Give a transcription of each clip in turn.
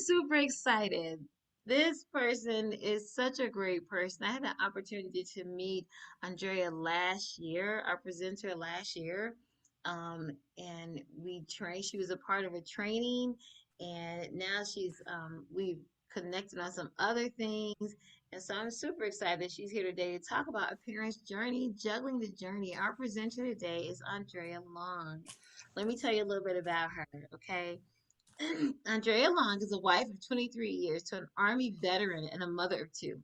super excited. This person is such a great person. I had the opportunity to meet Andrea last year, our presenter last year. And we trained, she was a part of a training, and now we've connected on some other things. And so I'm super excited that she's here today to talk about a parent's journey, juggling the journey. Our presenter today is Andrea Long. Let me tell you a little bit about her, okay? Andrea Long is a wife of 23 years to an Army veteran and a mother of two.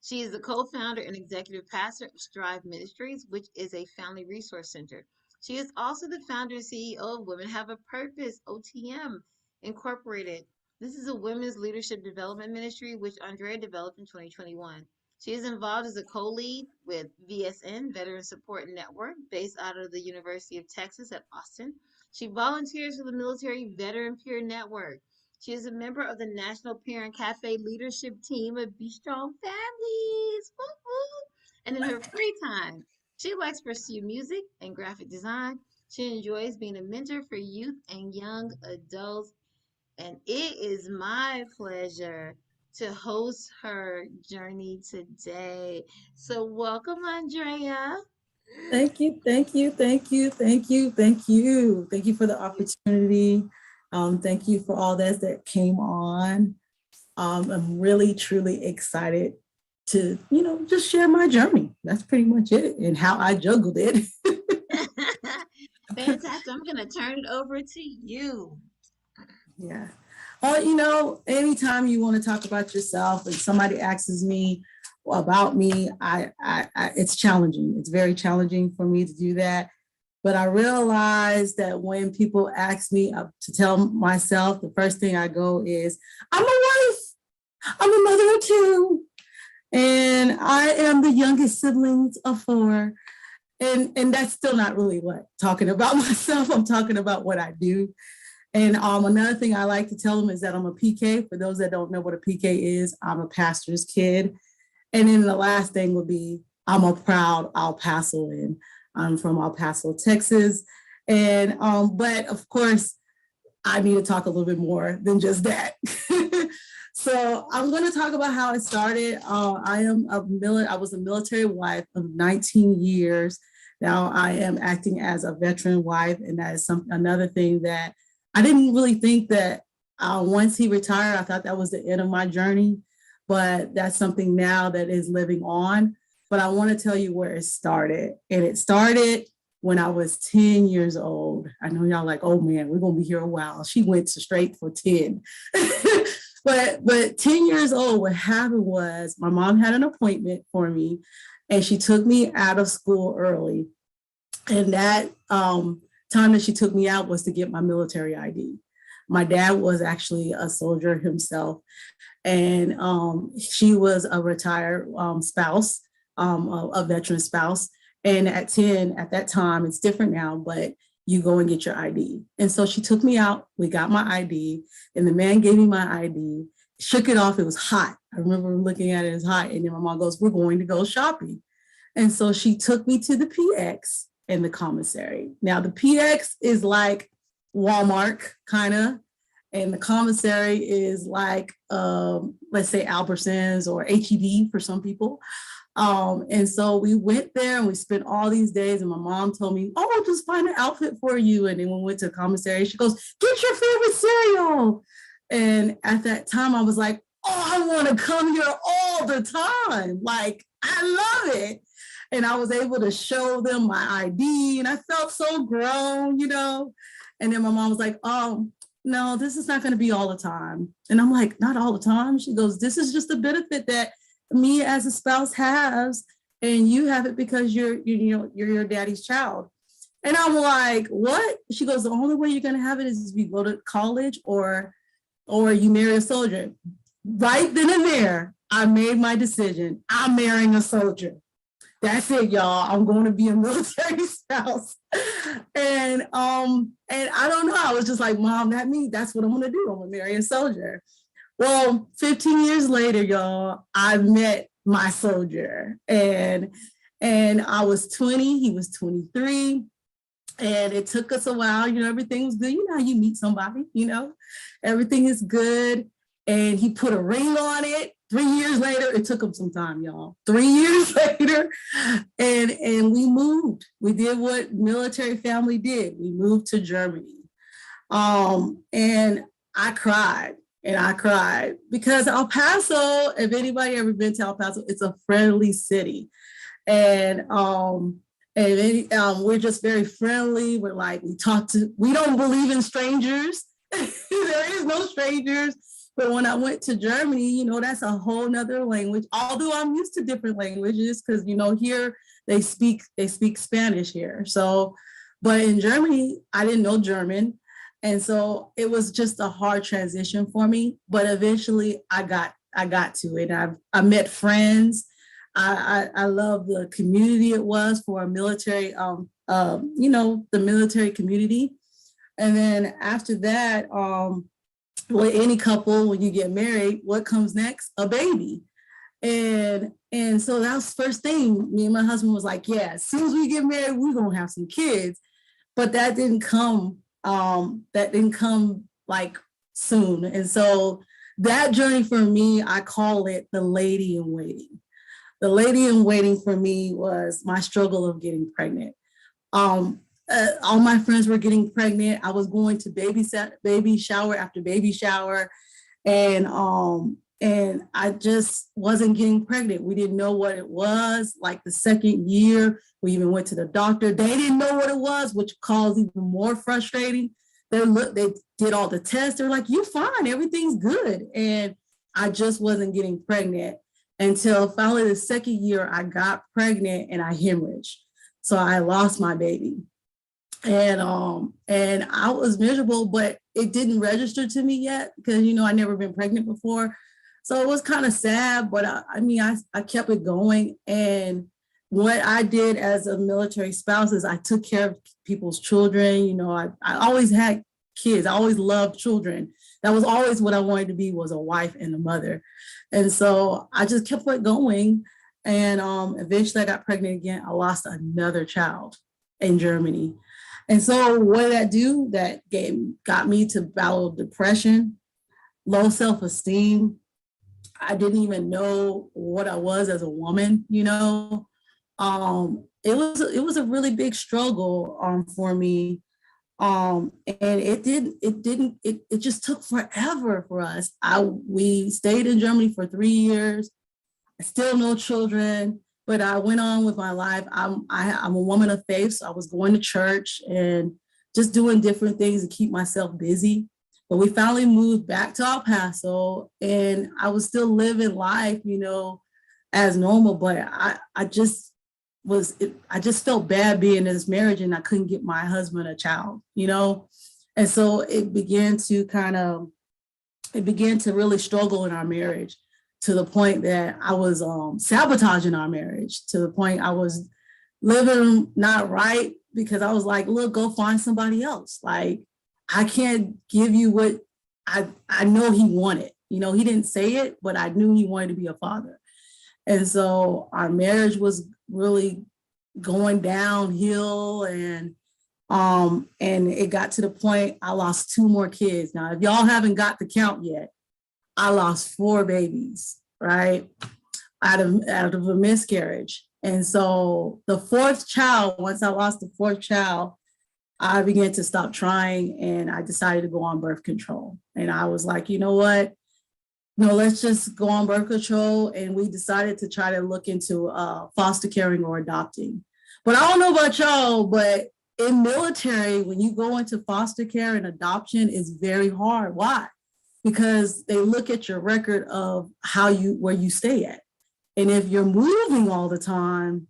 She is the co founder and executive pastor of Strive Ministries, which is a family resource center. She is also the founder and CEO of Women Have a Purpose, OTM Incorporated. This is a women's leadership development ministry which Andrea developed in 2021. She is involved as a co lead with VSN, Veteran Support Network, based out of the University of Texas at Austin. She volunteers for the Military Veteran Peer Network. She is a member of the National Parent Café leadership team of Be Strong Families. Woo woo. And in her free time, she likes to pursue music and graphic design. She enjoys being a mentor for youth and young adults. And it is my pleasure to host her journey today. So, welcome, Andrea. Thank you, thank you, thank you, thank you, thank you. Thank you for the opportunity. Thank you for all that came on. I'm really, truly excited to, just share my journey. That's pretty much it and how I juggled it. Fantastic. I'm going to turn it over to you. Yeah. Anytime you want to talk about yourself and somebody asks me about me, it's challenging. It's very challenging for me to do that. But I realize that when people ask me to tell myself, the first thing I go is, I'm a wife, I'm a mother of two, and I am the youngest siblings of four. And that's still not really what talking about myself. I'm talking about what I do. And another thing I like to tell them is that I'm a PK. For those that don't know what a PK is, I'm a pastor's kid. And then the last thing would be, I'm a proud El Pasoan. I'm from El Paso, Texas. And, but of course, I need to talk a little bit more than just that. So I'm going to talk about how it started. I was a military wife of 19 years. Now I am acting as a veteran wife. And that is another thing that I didn't really think that once he retired, I thought that was the end of my journey. But that's something now that is living on. But I want to tell you where it started. And it started when I was 10 years old. I know y'all like, oh man, we're going to be here a while. She went straight for 10. but 10 years old, what happened was my mom had an appointment for me and she took me out of school early. And that time that she took me out was to get my military ID. My dad was actually a soldier himself. And she was a retired spouse, a veteran spouse. And at 10, at that time, it's different now, but you go and get your ID. And so she took me out, we got my ID, and the man gave me my ID, shook it off, it was hot. I remember looking at it as hot. And then my mom goes, we're going to go shopping. And so she took me to the PX and the commissary. Now the PX is like Walmart, kind of. And the commissary is like, let's say Albertsons or HEB for some people. And so we went there and we spent all these days and my mom told me, oh, I'll just find an outfit for you. And then when we went to the commissary, she goes, get your favorite cereal. And at that time I was like, oh, I want to come here all the time. Like, I love it. And I was able to show them my ID and I felt so grown, And then my mom was like, oh, no, this is not going to be all the time. And I'm like, not all the time. She goes, this is just a benefit that me as a spouse has, and you have it because you're your daddy's child. And I'm like, what? She goes, the only way you're going to have it is if you go to college or you marry a soldier. Right then and there, I made my decision. I'm marrying a soldier. That's it, y'all. I'm going to be a military spouse. And I don't know. I was just like, Mom, that's what I'm going to do. I'm going to marry a soldier. Well, 15 years later, y'all, I met my soldier. And I was 20, he was 23. And it took us a while, everything was good. You know how you meet somebody, everything is good. and he put a ring on it. 3 years later, it took him some time, y'all. 3 years later, and we moved. We did what military family did. We moved to Germany. And I cried and I cried because El Paso, if anybody ever been to El Paso, it's a friendly city. And we're just very friendly. We're like, we don't believe in strangers. There is no strangers. But when I went to Germany, that's a whole nother language. Although I'm used to different languages, because here they speak Spanish here. So, but in Germany, I didn't know German. And so it was just a hard transition for me. But eventually I got to it. I met friends. I love the community it was for a military, the military community. And then after that, with any couple, when you get married, what comes next? A baby. And so that was the first thing. Me and my husband was like, yeah, as soon as we get married, we're gonna have some kids. But that didn't come like soon. And so that journey for me, I call it the lady in waiting. The lady in waiting for me was my struggle of getting pregnant. All my friends were getting pregnant. I was going to baby shower after baby shower, and I just wasn't getting pregnant. We didn't know what it was. Like the second year, we even went to the doctor. They didn't know what it was, which caused even more frustrating. They did all the tests. They're like, "You're fine. Everything's good," and I just wasn't getting pregnant until finally the second year I got pregnant and I hemorrhaged. So I lost my baby. And I was miserable, but it didn't register to me yet because I never been pregnant before. So it was kind of sad, but I kept it going. And what I did as a military spouse is I took care of people's children. I always had kids. I always loved children. That was always what I wanted to be, was a wife and a mother. And so I just kept it going. And eventually I got pregnant again. I lost another child in Germany. And so what did that do? That got me to battle depression, low self-esteem. I didn't even know what I was as a woman, It was a really big struggle for me. And it just took forever for us. We stayed in Germany for 3 years. Still no children, but I went on with my life. I'm a woman of faith, so I was going to church and just doing different things to keep myself busy. But we finally moved back to El Paso, and I was still living life, as normal. But I just felt bad being in this marriage, and I couldn't get my husband a child, And so it began to really struggle in our marriage, to the point that I was sabotaging our marriage, to the point I was living not right, because I was like, look, go find somebody else. Like, I can't give you what I know he wanted. He didn't say it, but I knew he wanted to be a father. And so our marriage was really going downhill, and it got to the point I lost 2 more kids. Now, if y'all haven't got the count yet, I lost 4 babies, right, out of a miscarriage. And so the 4th child, once I lost the 4th child, I began to stop trying, and I decided to go on birth control. And I was like, you know what? No, let's just go on birth control. And we decided to try to look into foster caring or adopting. But I don't know about y'all, but in military, when you go into foster care and adoption, it's very hard. Why? Because they look at your record of where you stay at. And if you're moving all the time,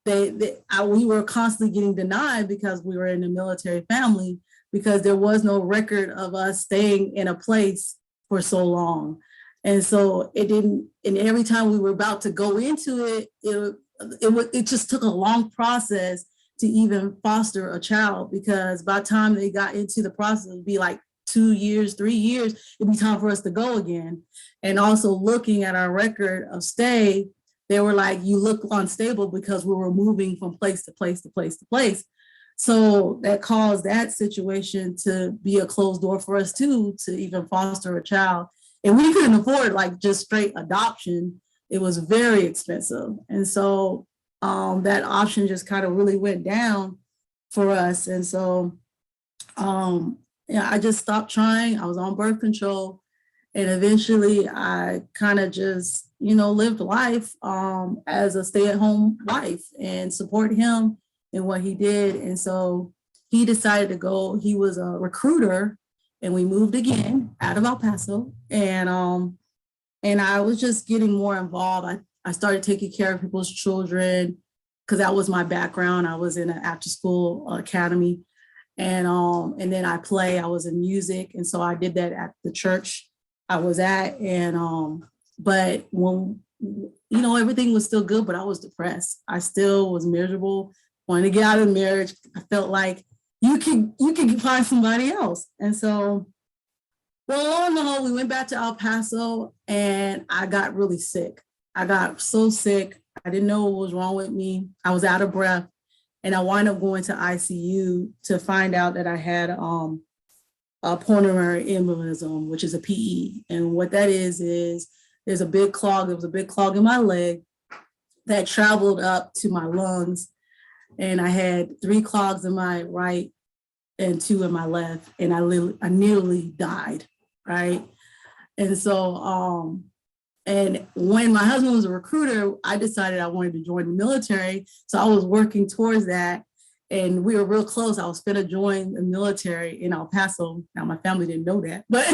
we were constantly getting denied because we were in a military family, because there was no record of us staying in a place for so long. And so and every time we were about to go into it, it just took a long process to even foster a child, because by the time they got into the process, it would be like 2 years, 3 years, it'd be time for us to go again. And also looking at our record of stay, they were like, you look unstable, because we were moving from place to place to place to place. So that caused that situation to be a closed door for us too, to even foster a child. and we couldn't afford like just straight adoption. It was very expensive. And so that option just kind of really went down for us. And so yeah, I just stopped trying. I was on birth control. And eventually I kind of just, lived life as a stay-at-home wife and support him in what he did. And so he decided to go, he was a recruiter, and we moved again out of El Paso. And I was just getting more involved. I started taking care of people's children because that was my background. I was in an after-school academy. And then I was in music. And so I did that at the church I was at. And but when everything was still good, but I was depressed. I still was miserable, wanted to get out of the marriage. I felt like you can find somebody else. And so, well, lo and behold, we went back to El Paso, and I got really sick. I got so sick. I didn't know what was wrong with me. I was out of breath. And I wound up going to ICU to find out that I had a pulmonary embolism, which is a PE. And what that is there's a big clog. There was a big clog in my leg that traveled up to my lungs. And I had 3 clogs in my right and 2 in my left. And I nearly died, right? And so, and when my husband was a recruiter, I decided I wanted to join the military. So I was working towards that. And we were real close. I was going to join the military in El Paso. Now, my family didn't know that, but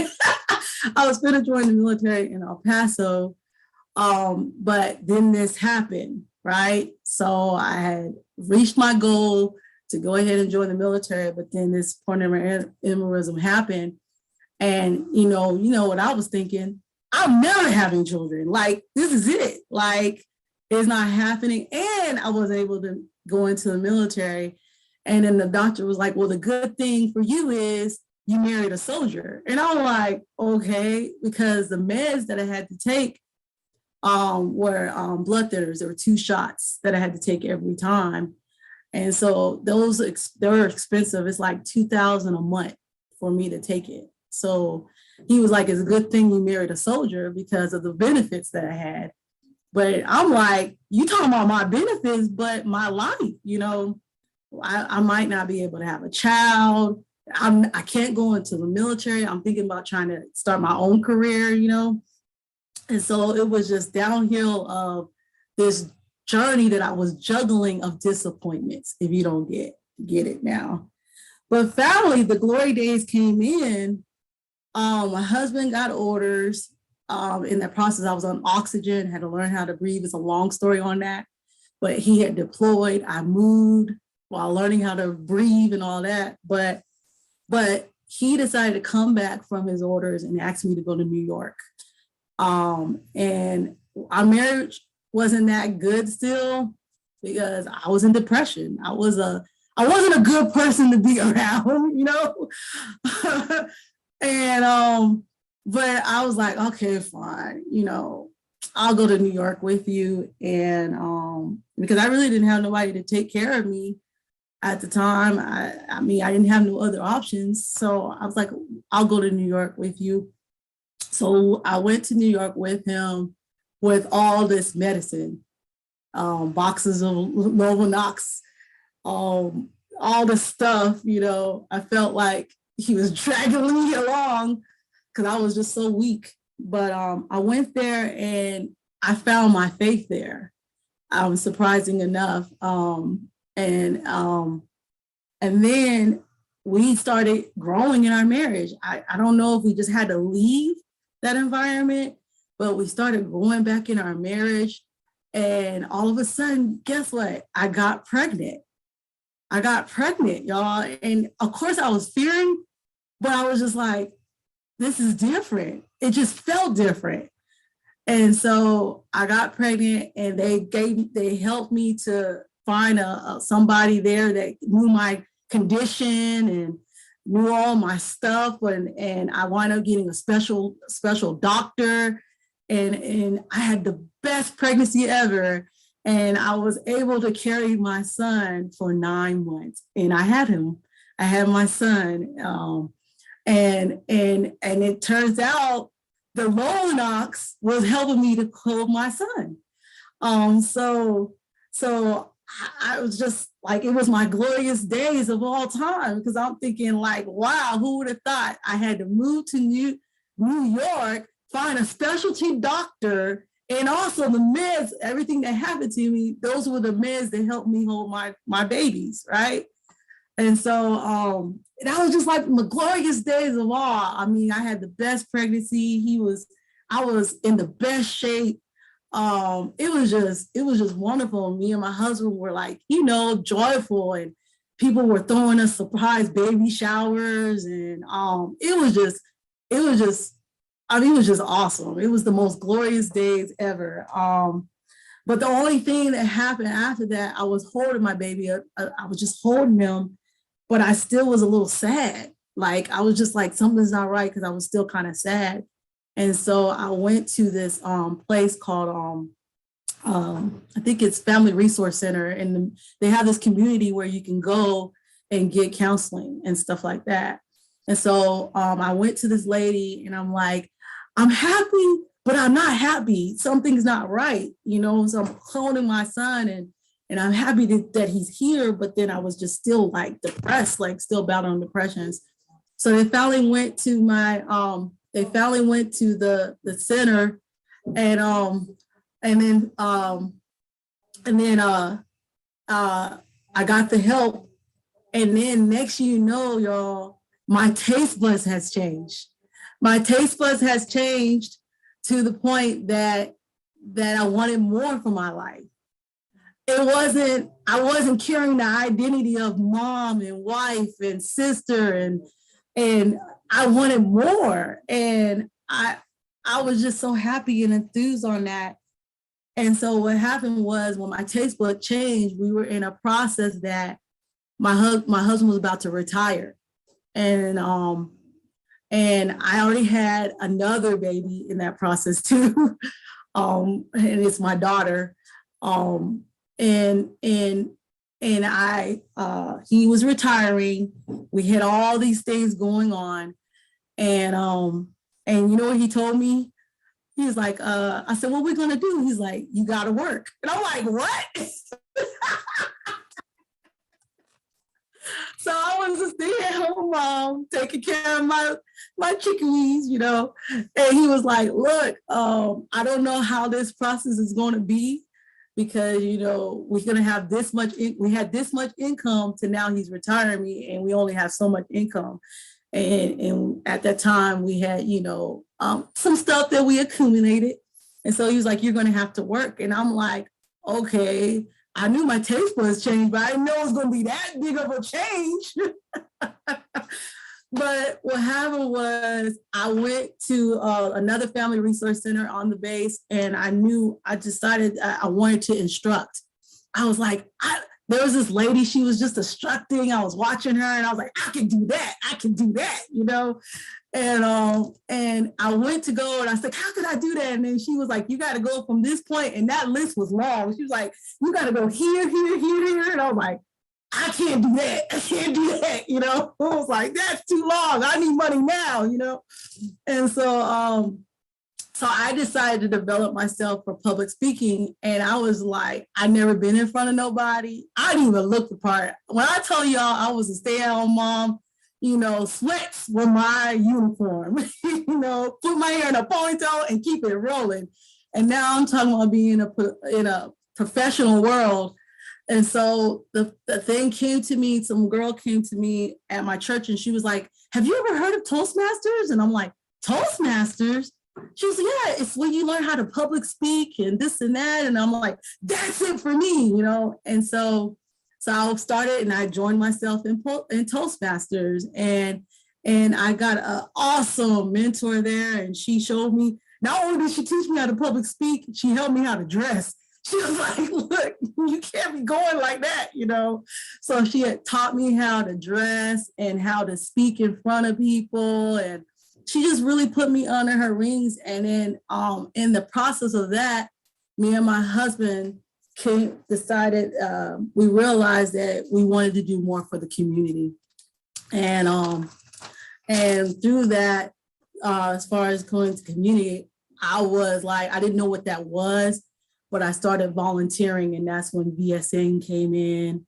I was going to join the military in El Paso. But then this happened, right? So I had reached my goal to go ahead and join the military, but then this pulmonary embolism happened. And, you know what I was thinking? I'm never having children. Like, this is it. Like, it's not happening. And I was able to go into the military. And then the doctor was like, well, the good thing for you is you married a soldier. And I'm like, okay, because the meds that I had to take were blood thinners. There were 2 shots that I had to take every time. And so they were expensive. It's like $2,000 a month for me to take it. So he was like, it's a good thing you married a soldier because of the benefits that I had. But I'm like, you talking about my benefits, but my life, I might not be able to have a child. I can't go into the military. I'm thinking about trying to start my own career, And so it was just downhill of this journey that I was juggling of disappointments, if you don't get it now. But finally, the glory days came in. My husband got orders. In that process, I was on oxygen, had to learn how to breathe. It's a long story on that. But he had deployed. I moved while learning how to breathe and all that. But he decided to come back from his orders and asked me to go to New York. And our marriage wasn't that good still because I was in depression. I wasn't a good person to be around, And but I was like, okay, fine, I'll go to New York with you. And because I really didn't have nobody to take care of me at the time. I mean, I didn't have no other options. So I was like, I'll go to New York with you. So I went to New York with him with all this medicine, boxes of Novanox, all the stuff, I felt like he was dragging me along because I was just so weak. But I went there and I found my faith there. Surprising enough. And then we started growing in our marriage. I don't know if we just had to leave that environment, but we started going back in our marriage. And all of a sudden, guess what? I got pregnant, y'all. And of course I was fearing, but I was just like, this is different. It just felt different. And so I got pregnant, and they helped me to find somebody there that knew my condition and knew all my stuff. And I wound up getting a special doctor, and I had the best pregnancy ever. And I was able to carry my son for 9 months, and I had my son. And it turns out the loan ox was helping me to hold my son. So I was just like, it was my glorious days of all time, because I'm thinking like, wow, who would have thought I had to move to New York, find a specialty doctor, and also the meds, everything that happened to me, those were the meds that helped me hold my babies, right? And so that was just like the glorious days of all. I mean, I had the best pregnancy. I was in the best shape. It was just wonderful. Me and my husband were like, joyful, and people were throwing us surprise baby showers, and it was just, I mean, it was just awesome. It was the most glorious days ever. But the only thing that happened after that, I was holding my baby. I was just holding him, but I still was a little sad. Like, I was just like, something's not right, because I was still kind of sad. And so I went to this place called, I think it's Family Resource Center. And they have this community where you can go and get counseling and stuff like that. And so I went to this lady, and I'm like, I'm happy, but I'm not happy. Something's not right, So I'm holding my son, and I'm happy that he's here, but then I was just still like depressed, like still battling depressions. So they finally went to the center, and then I got the help, and then next y'all, my taste buds has changed. My taste buds has changed to the point that I wanted more for my life. I wasn't carrying the identity of mom and wife and sister, and I wanted more. And I was just so happy and enthused on that. And so what happened was, when my taste bud changed, we were in a process that my husband was about to retire. And I already had another baby in that process too. And it's my daughter. And he was retiring. We had all these things going on. And you know what he told me? He was like, I said, what are we gonna do? He's like, you gotta work. And I'm like, what? So I was a stay-at-home mom, taking care of my chickadees, And he was like, look, I don't know how this process is going to be, because we're going to have this much. We had this much income to now he's retiring me, and we only have so much income. And at that time we had some stuff that we accumulated, and so he was like, you're going to have to work. And I'm like, okay. I knew my taste buds changed, but I didn't know it was going to be that big of a change. But what happened was, I went to another family resource center on the base, and I decided I wanted to instruct. I was like, there was this lady, she was just instructing. I was watching her, and I was like, I can do that, And I went to go, and I said, how could I do that? And then she was like, you got to go from this point. And that list was long. She was like, you got to go here, here, here, here. And I was like, I can't do that. I was like, that's too long. I need money now, And so I decided to develop myself for public speaking. And I was like, I'd never been in front of nobody. I didn't even look the part. When I tell y'all I was a stay-at-home mom, sweats were my uniform, put my hair in a ponytail and keep it rolling. And now I'm talking about being in a professional world. And so the thing came to me, some girl came to me at my church, and she was like, have you ever heard of Toastmasters? And I'm like, Toastmasters? She was like, yeah, it's when you learn how to public speak and this and that. And I'm like, that's it for me, And so I started, and I joined myself in Toastmasters, and I got an awesome mentor there. And she showed me, not only did she teach me how to public speak, she helped me how to dress. She was like, look, you can't be going like that, So she had taught me how to dress and how to speak in front of people. And she just really put me under her wings. And then in the process of that, me and my husband decided, we realized that we wanted to do more for the community. And through that, as far as going to community, I was like, I didn't know what that was, but I started volunteering, and that's when VSN came in.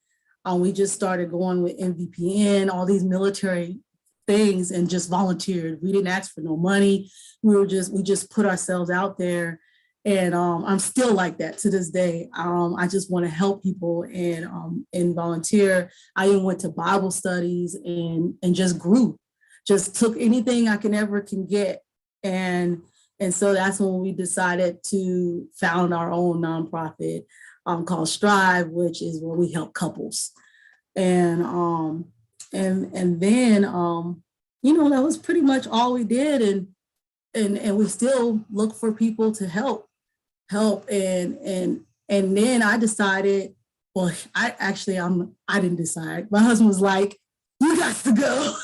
We just started going with MVPN, all these military things, and just volunteered. We didn't ask for no money. We just put ourselves out there. And I'm still like that to this day. I just want to help people and volunteer. I even went to Bible studies and just grew, just took anything I can get. And and so that's when we decided to found our own nonprofit called Strive, which is where we help couples. And and then that was pretty much all we did. And we still look for people to help. And then I decided, well, I didn't decide. My husband was like, you got to go.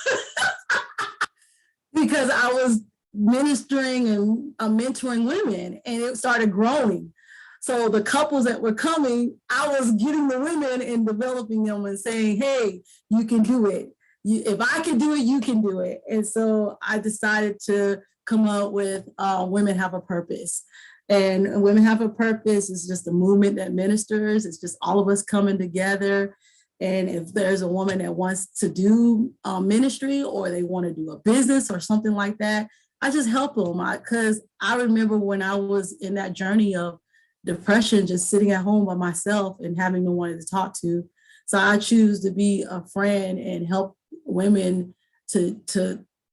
Because I was ministering and mentoring women, and it started growing. So the couples that were coming, I was getting the women and developing them and saying, hey, you can do it. If I can do it, you can do it. And so I decided to come up with Women Have a Purpose. And Women Have a Purpose is just a movement that ministers. It's just all of us coming together. And if there's a woman that wants to do ministry, or they want to do a business or something like that, I just help them. Because I remember when I was in that journey of depression, just sitting at home by myself and having no one to talk to. So I choose to be a friend and help women to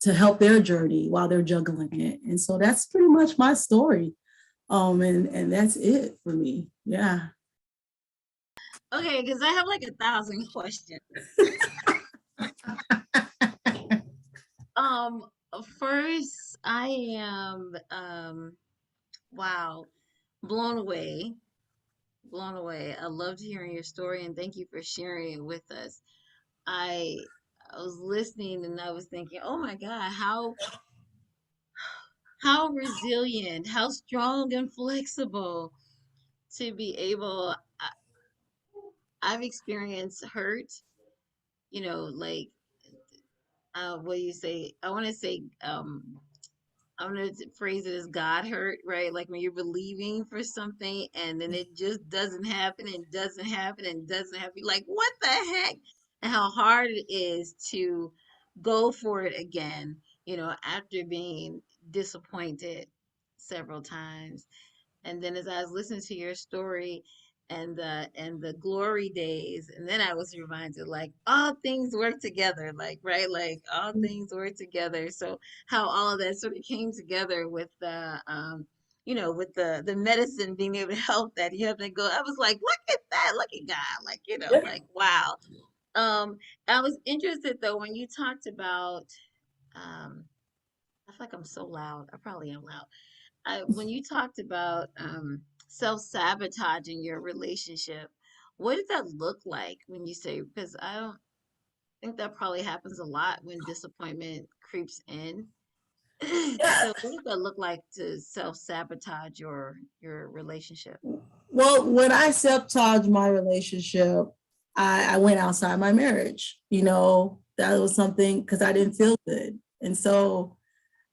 help their journey while they're juggling it. And so that's pretty much my story. And that's it for me. Yeah. Okay, because I have like 1,000 questions. Um, First, I am wow, blown away, blown away. I loved hearing your story, and thank you for sharing it with us. I I was listening and I was thinking, oh my God, how resilient, how strong and flexible to be able. I've experienced hurt, like what do you say? I want to phrase it as God hurt, right? Like when you're believing for something and then it just doesn't happen and doesn't happen and doesn't happen. You're like, what the heck? And how hard it is to go for it again, after being disappointed several times. And then as I was listening to your story and the glory days, and then I was reminded, like, all things work together, like, right, like all things work together. So how all of that sort of came together with with the medicine being able to help that you have to go. I was like, look at that, look at God, like, like, wow. I was interested though when you talked about I feel like I'm so loud. I probably am loud. When you talked about self-sabotaging your relationship, what did that look like when you say, because I don't think that probably happens a lot when disappointment creeps in. Yeah. So what did that look like to self-sabotage your relationship? Well, when I sabotaged my relationship, I went outside my marriage. That was something because I didn't feel good. And so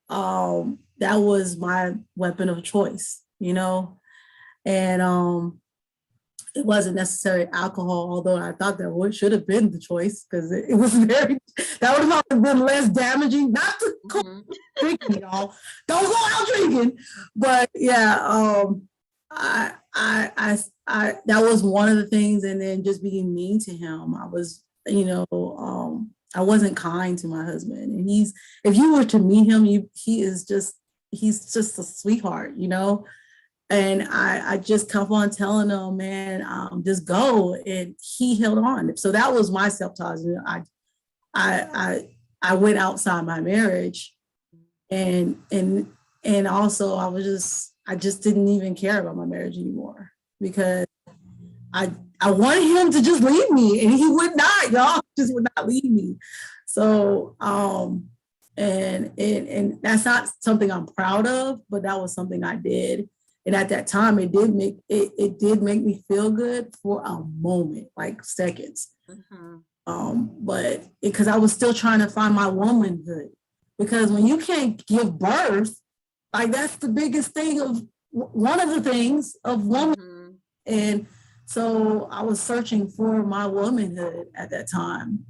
that was my weapon of choice. And it wasn't necessarily alcohol, although I thought that should have been the choice because it was that would have been less damaging. Not to Hmm. drinking, y'all. Don't go out drinking. But yeah, that was one of the things. And then just being mean to him. I wasn't kind to my husband. And if you were to meet him, he's just a sweetheart. And I just kept on telling him, man, just go. And he held on. So that was my self-talk. I went outside my marriage, and also I just didn't even care about my marriage anymore because I wanted him to just leave me, and he would not, y'all, just would not leave me. So and that's not something I'm proud of, but that was something I did. And at that time, it did make me feel good for a moment, like seconds. Hmm. But because I was still trying to find my womanhood, because when you can't give birth, like that's the biggest thing of one of the things of woman. Mm-hmm. And so I was searching for my womanhood at that time,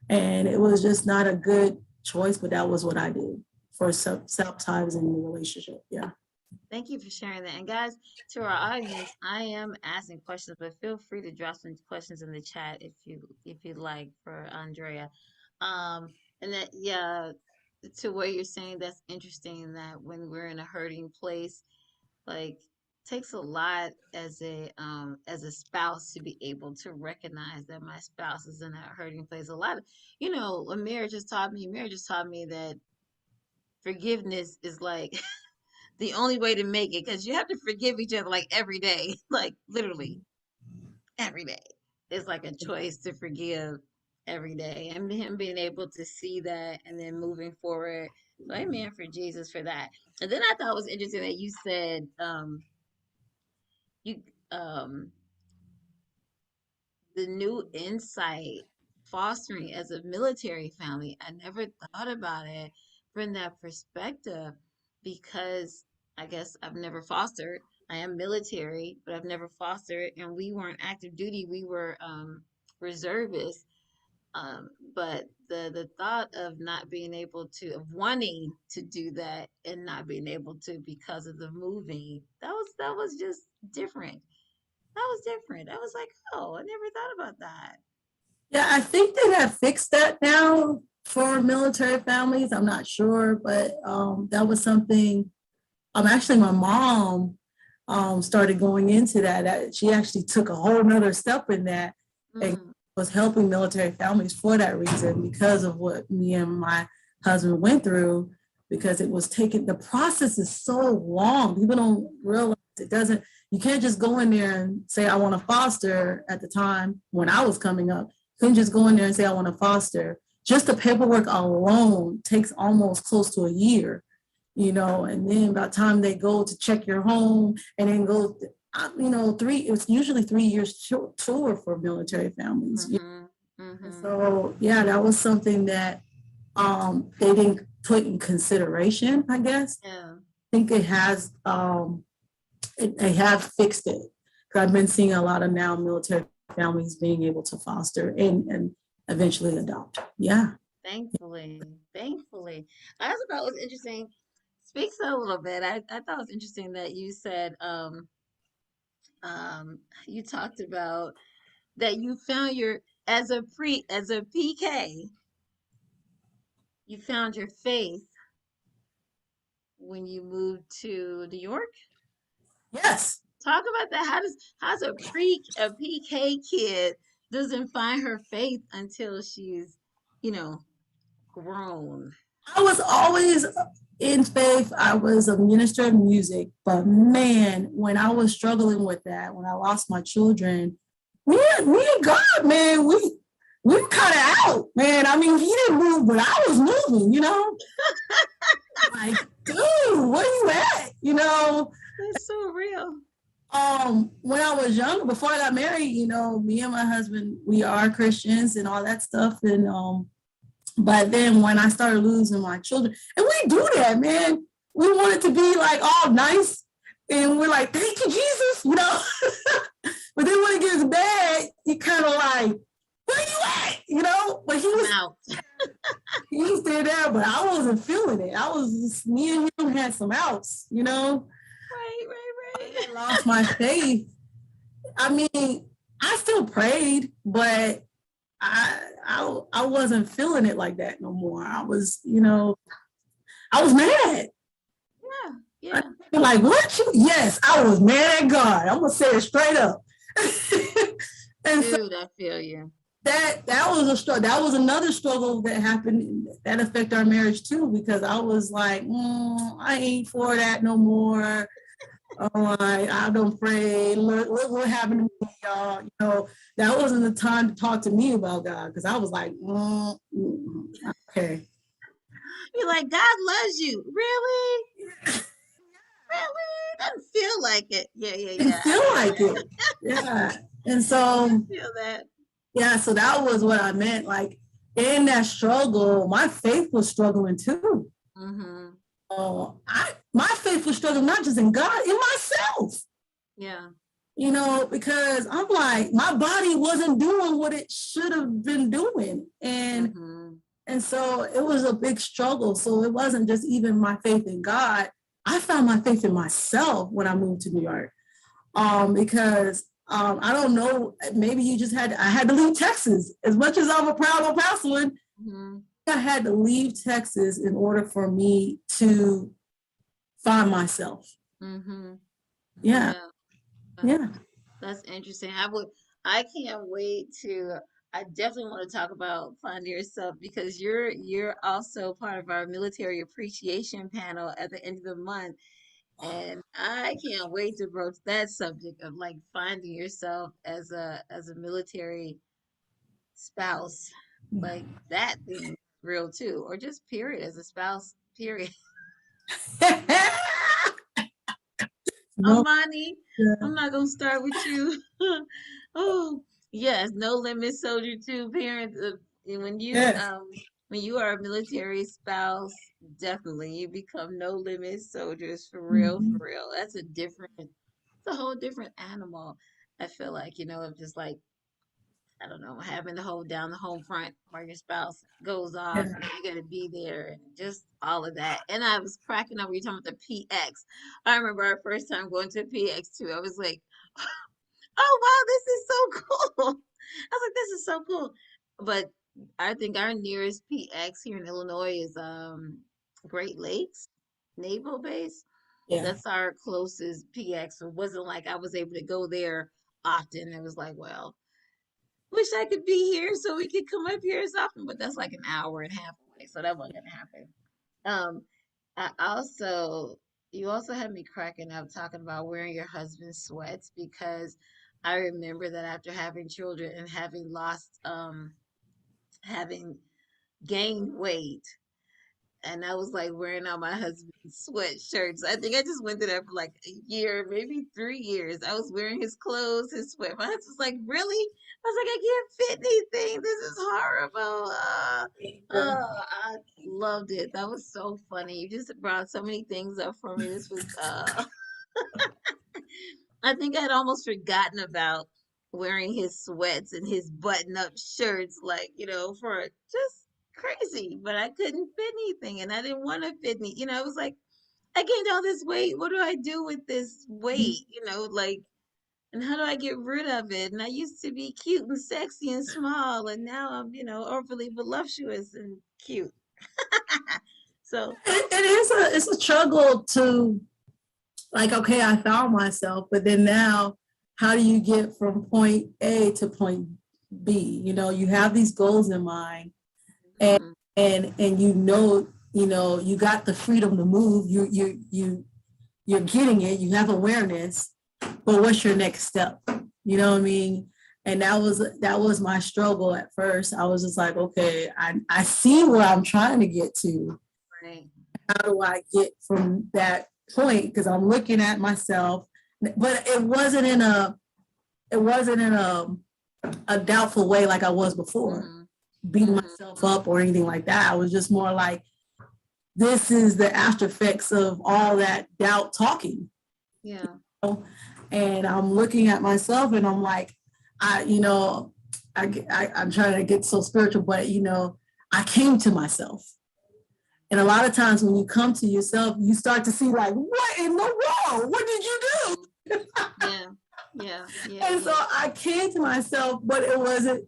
and it was just not a good choice, but that was what I did for self-ties in the relationship. Yeah. Thank you for sharing that. And guys, to our audience, I am asking questions, but feel free to drop some questions in the chat if you like for Andrea. Um, and that yeah, to what you're saying, that's interesting that when we're in a hurting place, like takes a lot as a spouse to be able to recognize that my spouse is in a hurting place. A lot of a marriage has taught me that forgiveness is like the only way to make it because you have to forgive each other like every day, like literally every day. It's like a choice to forgive every day, and him being able to see that and then moving forward. So, amen for Jesus for that. And then I thought it was interesting that you said you the new insight fostering as a military family. I never thought about it from that perspective because I guess I've never fostered. I am military, but I've never fostered, and we weren't active duty. We were reservists. But the thought of not being able to, of wanting to do that and not being able to because of the moving, that was just different. That was different. I was like, oh, I never thought about that. Yeah, I think they have fixed that now for military families. I'm not sure, but that was something. Actually, my mom started going into that. She actually took a whole nother step in that and Mm, was helping military families for that reason because of what me and my husband went through. Because it was taking the process is so long. People don't realize it doesn't. You can't just go in there and say I want to foster. At the time when I was coming up, you couldn't just go in there and say I want to foster. Just the paperwork alone takes almost close to a year, and then by the time they go to check your home and then go, it's usually 3 years tour for military families. mm-hmm. And Mm-hmm. so, yeah, that was something that they didn't put in consideration, I guess. Yeah. I think it has, they have fixed it. Because I've been seeing a lot of now military families being able to foster and eventually adopt. Yeah. Thankfully. Thankfully. I also thought it was interesting. Speaks a little bit. I thought it was interesting that you said you talked about that you found your as a PK, you found your faith when you moved to New York. Yes. Talk about that. How's a PK kid doesn't find her faith until she's, you know, grown. I was always in faith. I was a minister of music, but man, when I was struggling with that, when I lost my children, me and God, man, we were kind of out, man. I mean, he didn't move, but I was moving. Like, dude, where you at? That's so real. When I was younger, before I got married, me and my husband, we are Christians and all that stuff, and but then when I started losing my children, and we do that, man. We want it to be like all nice. And we're like, thank you, Jesus. But then when it gets bad, you kind of like, where you at? But I'm out. he was still there, but I wasn't feeling it. I was just, me and him had some outs. Right. I lost my faith. I mean, I still prayed, but I wasn't feeling it like that no more. I was mad. Yeah. Like, what? Yes, I was mad at God. I'm gonna say it straight up. And so Dude, I feel you. that was a struggle. That was another struggle that happened that affected our marriage too, because I was like, I ain't for that no more. Oh, I don't pray. Look what happened to me, y'all. That wasn't the time to talk to me about God, because I was like, okay. You're like, God loves you. Really? Really? Doesn't feel like it. Didn't Yeah. feel like it. Yeah. And I so, feel that. yeah, so that was what I meant. Like, in that struggle, my faith was struggling too. Mm-hmm. My faith was struggling not just in God, in myself. Yeah. Because I'm like, my body wasn't doing what it should have been doing. Mm-hmm. And so it was a big struggle. So it wasn't just even my faith in God. I found my faith in myself when I moved to New York. Because I don't know, maybe I had to leave Texas. As much as I'm a proud old pastor, Mm-hmm. I had to leave Texas in order for me to find myself. Mm-hmm. Yeah. Yeah. Yeah. That's interesting. I can't wait to I definitely want to talk about finding yourself because you're also part of our military appreciation panel at the end of the month. And I can't wait to broach that subject of like finding yourself as a military spouse. Like that thing is real too. Or just period as a spouse, period. No. Amani, Yeah. I'm not gonna start with you. Oh, yes, no limit soldier too, parents. And Yes. when you are a military spouse, definitely you become no limit soldiers for real, Mhm. for real. It's a whole different animal. I feel like, of just like I don't know, having to hold down the home front while your spouse goes off Yeah. and you got to be there and just all of that. And I was cracking up when you talking about the PX. I remember our first time going to a PX too. I was like, oh wow, this is so cool. I was like, this is so cool. But I think our nearest PX here in Illinois is Great Lakes Naval Base. Yeah. That's our closest PX. So it wasn't like I was able to go there often. It was like, well, wish I could be here so we could come up here as often, but that's like an hour and a half away, so that wasn't gonna happen. Um, I also you also had me cracking up talking about wearing your husband's sweats because I remember that after having children and having gained weight, and I was like wearing out my husband's sweatshirts. I think I just went through that for like a year, maybe 3 years. I was wearing his clothes, his sweat. My husband was like, "Really?" I was like, "I can't fit anything. This is horrible." I loved it. That was so funny. You just brought so many things up for me. This was I think I had almost forgotten about wearing his sweats and his button-up shirts, like, for just crazy. But I couldn't fit anything, and I didn't want to fit any. I was like, I gained all this weight. What do I do with this weight? Like, and how do I get rid of it? And I used to be cute and sexy and small, and now I'm, overly voluptuous and cute. So, It's a struggle to, like, okay, I found myself, but then now how do you get from point A to point B? You have these goals in mind, and mhm, you got the freedom to move. You're getting it. You have awareness, but what's your next step? You know what I mean? And that was my struggle at first. I was just like, okay, I see where I'm trying to get to. right. How do I get from that point? Because I'm looking at myself, but it wasn't in a doubtful way like I was before, Hmm. beating Hmm. myself up or anything like that. I was just more like, this is the after effects of all that doubt talking. Yeah. And I'm looking at myself and I'm like, I, you know, I'm trying to get so spiritual, but I came to myself. And a lot of times when you come to yourself, you start to see like, what in the world? What did you do? Mhm. Yeah. Yeah. Yeah. And so Yeah. I came to myself, but it wasn't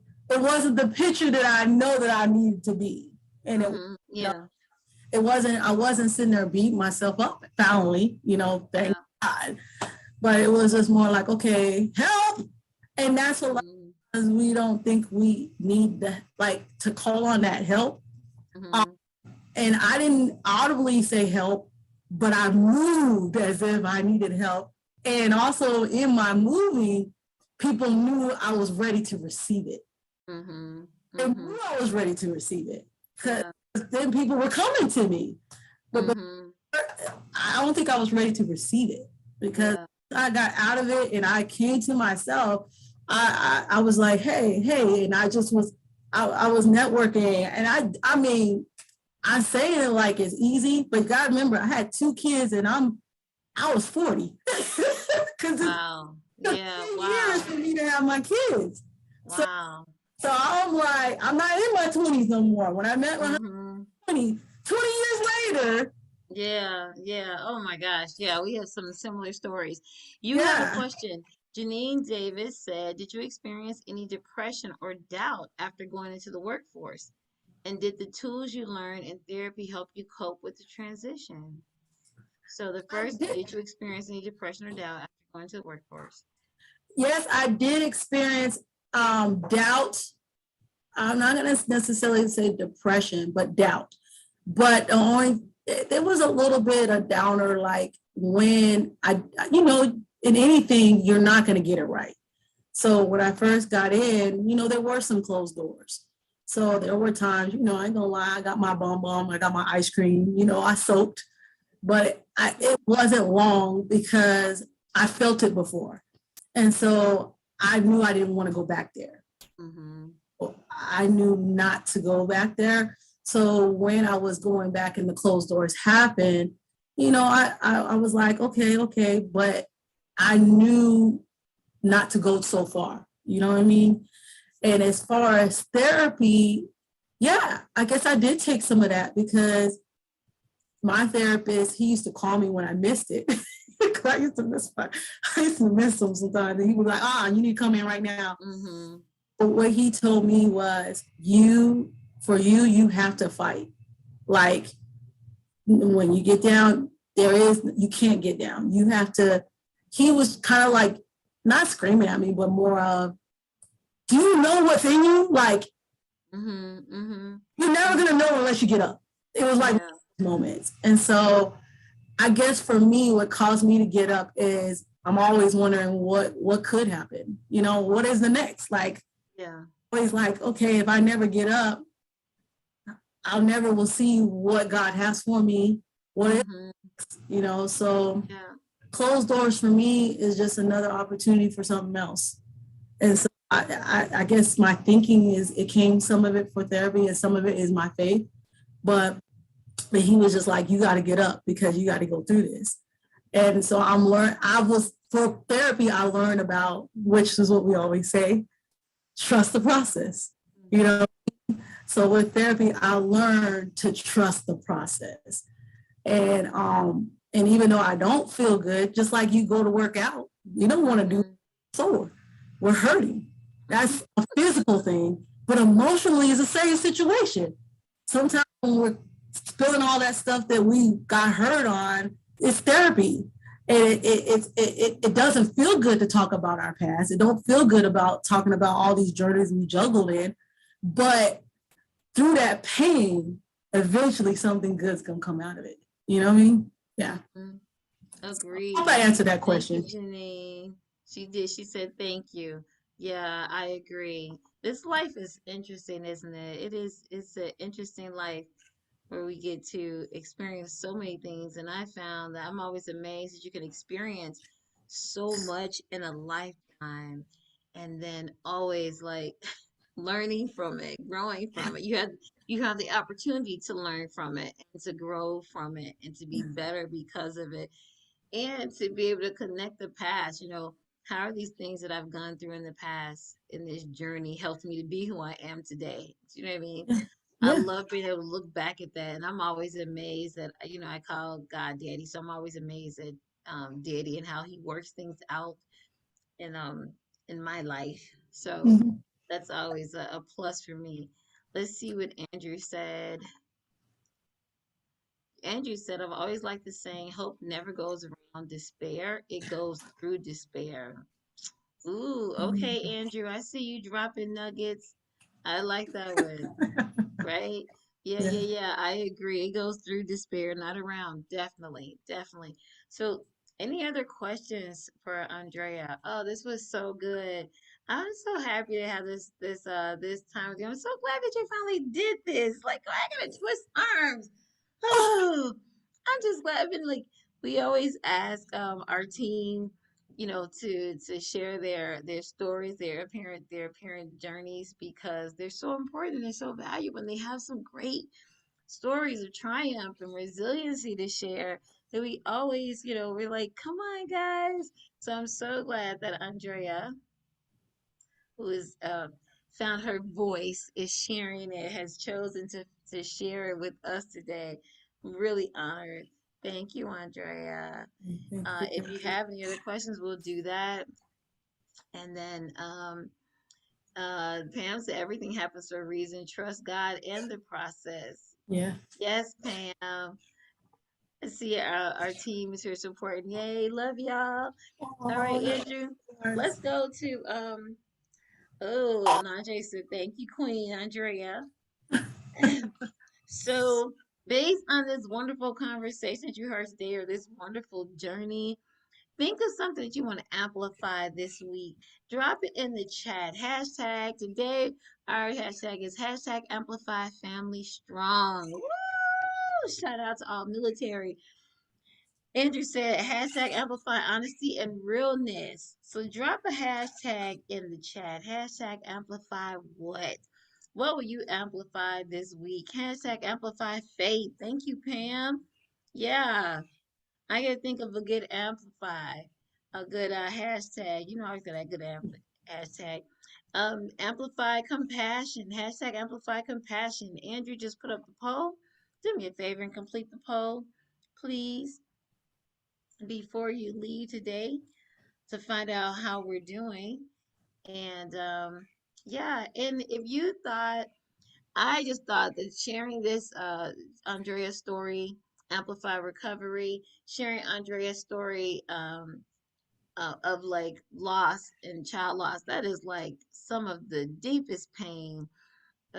the picture that I know that I needed to be. And Hmm. Yeah. I wasn't sitting there beating myself up finally, thank Yeah. God. But it was just more like, okay, help. And that's a lot Hmm. of times we don't think we need to call on that help. Um, Hmm. and I didn't audibly say help, but I moved as if I needed help. And also in my moving, people knew I was ready to receive it. Hmm. They Hmm. knew I was ready to receive it. Because Yeah. then people were coming to me. But Hmm. I don't think I was ready to receive it because Yeah. I got out of it and I came to myself. I was like, hey, and I just was. I was networking, and I mean, I'm saying it like it's easy, but God, remember, I had 2 kids, and I was 40 because it Wow. took Yeah. 10 years Wow. for me to have my kids. So Wow. so I'm like, I'm not in my 20s no more. When I met my husband, Mm-hmm. 20 years later, Yeah, yeah. Oh my gosh. Yeah, we have some similar stories. You have a yeah. question. Janine Davis said, did you experience any depression or doubt after going into the workforce? And did the tools you learned in therapy help you cope with the transition? So the I first, did, did you experience any depression or doubt after going to the workforce? yes, I did experience doubt. I'm not going to necessarily say depression, but doubt. But only there was a little bit of downer, like when in anything, you're not going to get it right. So when I first got in, there were some closed doors. So there were times, I ain't gonna lie, I got my bum, I got my ice cream, I soaked, but it wasn't long because I felt it before. And so I knew I didn't want to go back there. Mm-hmm. I knew not to go back there. So when I was going back and the closed doors happened, I was like, okay, but I knew not to go so far. You know what I mean? And as far as therapy, yeah, I guess I did take some of that because my therapist, he used to call me when I missed it. I used to miss him sometimes. And he was like, you need to come in right now. Mm-hmm. But what he told me was, you have to fight. Like when you get down, you can't get down. You have to, he was kind of like, not screaming at me, but more of, do you know what's in you? Like, Mm-hmm. Mm-hmm. you're never going to know unless you get up. It was like Yeah. moments. And so I guess for me, what caused me to get up is I'm always wondering what could happen. What is the next? Like, Yeah. always like, okay, if I never get up, I'll never will see what God has for me. What is, Mm-hmm. so Yeah. closed doors for me is just another opportunity for something else. And so I guess my thinking is it came some of it for therapy and some of it is my faith. But he was just like, you got to get up because you got to go through this. And so for therapy, I learned about, which is what we always say, trust the process. You Mm-hmm. know, so with therapy, I learned to trust the process. And even though I don't feel good, just like you go to work out, you don't want to do Mm-hmm. sore. We're hurting. Mm-hmm. That's a physical thing, but emotionally is the same situation. Sometimes when we're spilling all that stuff that we got hurt on, it's therapy. And it doesn't feel good to talk about our past. It don't feel good about talking about all these journeys we juggled in. But through that pain, eventually something good's gonna come out of it. You know what I mean? Yeah. Mm-hmm. I hope Agreed. I answered that Thank you, question. Janine. She did. She said thank you. Yeah, I agree. This life is interesting, isn't it? It's an interesting life where we get to experience so many things. And I found that I'm always amazed that you can experience so much in a lifetime and then always like learning from it, growing from it. You have the opportunity to learn from it and to grow from it and to be better because of it and to be able to connect the past, how are these things that I've gone through in the past in this journey helped me to be who I am today? Do you know what I mean? Yeah. I Yeah. love being able to look back at that, and I'm always amazed that I call God Daddy, so I'm always amazed at Daddy and how He works things out in in my life. So Mhm. that's always a plus for me. Let's see what Andrew said. Andrew said, I've always liked the saying, hope never goes around despair, it goes through despair. Ooh, okay, Andrew, I see you dropping nuggets. I like that one, right? Yeah, Yeah. yeah, yeah, I agree. It goes through despair, not around. Definitely, definitely. So, any other questions for Andrea? Oh, this was so good. I'm so happy to have this time with you. I'm so glad that you finally did this. Like, I gotta twist arms. Oh, I'm just glad. I've been like, we always ask our team. to share their stories, their parent journeys, because they're so important, they're so valuable, and they have some great stories of triumph and resiliency to share that we always, we're like, come on, guys. So I'm so glad that Andrea, who is found her voice, is sharing it, has chosen to share it with us today. I'm really honored. Thank you, Andrea. Thank you. If you have any other questions, we'll do that. And then Pam said everything happens for a reason. Trust God and the process. Yeah. Yes, Pam. I see our team is here supporting. Yay, love y'all. All right, Oh, Andrew, let's go to oh, Najee said thank you, Queen Andrea. So based on this wonderful conversation that you heard today, or this wonderful journey, think of something that you want to amplify this week. Drop it in the chat. Hashtag today, our hashtag is hashtag amplify family strong. Woo! Shout out to all military. Andrew said hashtag amplify honesty and realness. So drop a hashtag in the chat. Hashtag amplify what? What will you amplify this week? Hashtag amplify faith. Thank you, Pam. Yeah, I gotta think of a good amplify, a good hashtag. I always got a good hashtag. Amplify compassion. Hashtag amplify compassion. Andrew just put up the poll. Do me a favor and complete the poll, please, before you leave today to find out how we're doing. And yeah, and if you thought, I just thought that sharing this Andrea's story, Amplify Recovery, sharing Andrea's story of like loss and child loss, that is like some of the deepest pain.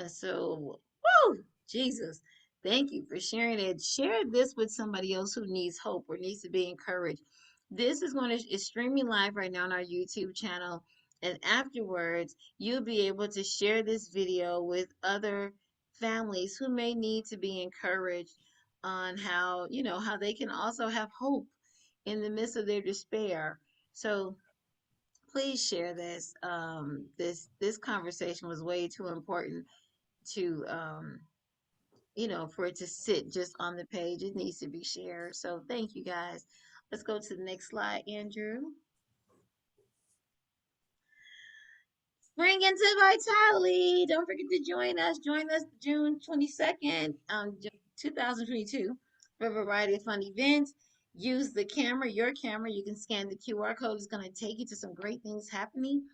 So, woo, Jesus, thank you for sharing it. Share this with somebody else who needs hope or needs to be encouraged. This is streaming live right now on our YouTube channel, and afterwards, you'll be able to share this video with other families who may need to be encouraged on how they can also have hope in the midst of their despair. So please share this. This conversation was way too important to for it to sit just on the page. It needs to be shared. So thank you guys. Let's go to the next slide, Andrew. Spring into vitality. Don't forget to join us. Join us June 22nd, 2022, for a variety of fun events. Use the camera, your camera. You can scan the QR code. It's going to take you to some great things happening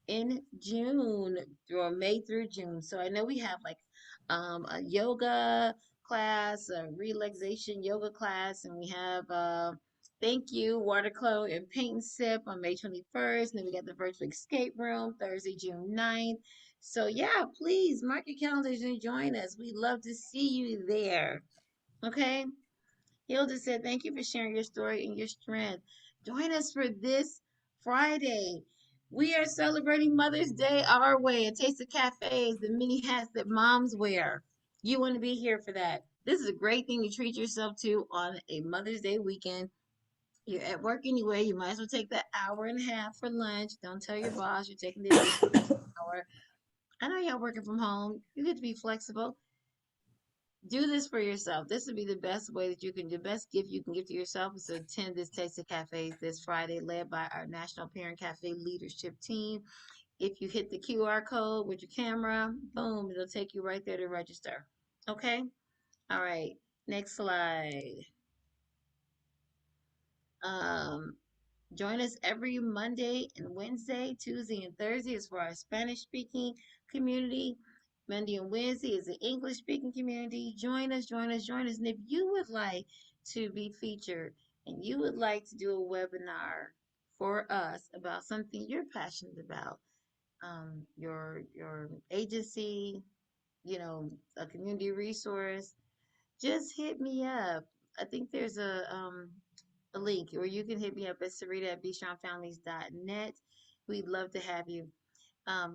in June or May through June. So I know we have like a yoga class, a relaxation yoga class, and we have thank you watercolor and paint and sip on May 21st. And then we got the virtual escape room Thursday, June 9th. So yeah, please mark your calendars and join us. We'd love to see you there. Okay. Hilda said, thank you for sharing your story and your strength. Join us for this Friday. We are celebrating Mother's Day our way. A Taste of Cafe is the mini hats that moms wear. You want to be here for that. This is a great thing to treat yourself to on a Mother's Day weekend. You're at work anyway. You might as well take that hour and a half for lunch. Don't tell your boss you're taking the additional hour. I know y'all working from home. You get to be flexible. Do this for yourself. This would be the best way that you can, the best gift you can give to yourself is to attend this Taste of Cafe this Friday, led by our National Parent Cafe leadership team. If you hit the QR code with your camera, boom, it'll take you right there to register. Okay? All right. Next slide. Um, Join us every Monday and Wednesday, Tuesday and Thursday is for our Spanish speaking community. Monday and Wednesday is the English speaking community. Join us, join us, join us. And if you would like to be featured and you would like to do a webinar for us about something you're passionate about, your agency, a community resource, just hit me up. I think there's a link, or you can hit me up at Sarita at BeStrongFamilies.net. We'd love to have you.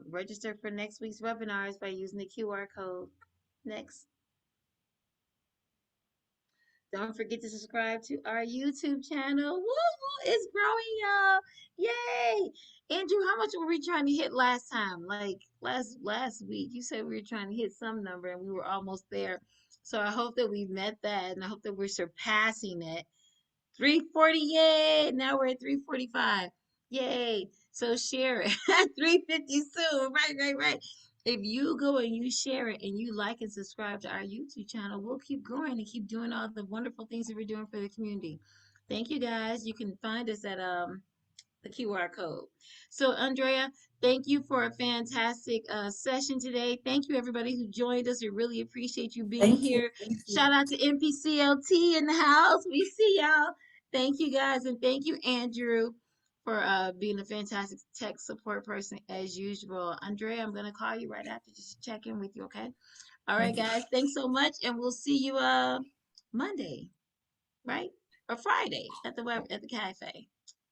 Register for next week's webinars by using the QR code. Next. Don't forget to subscribe to our YouTube channel. Woo, woo, it's growing, y'all. Yay! Andrew, how much were we trying to hit last time? Like last week, you said we were trying to hit some number and we were almost there. So I hope that we met that and I hope that we're surpassing it. 340, yay! Now we're at 345. Yay. So share it. 350 soon. Right, right, right. If you go and you share it and you like and subscribe to our YouTube channel, we'll keep growing and keep doing all the wonderful things that we're doing for the community. Thank you guys. You can find us at the QR code. So, Andrea, thank you for a fantastic session today. Thank you, everybody who joined us. We really appreciate you being Thank you. here. Thank you. Shout out to NPCLT in the house. We see y'all. Thank you, guys. And thank you, Andrew, for being a fantastic tech support person as usual. Andrea, I'm going to call you right after just to check in with you, okay? All right, Thank you. guys. Thanks so much. And we'll see you Monday, right? Or Friday at the cafe.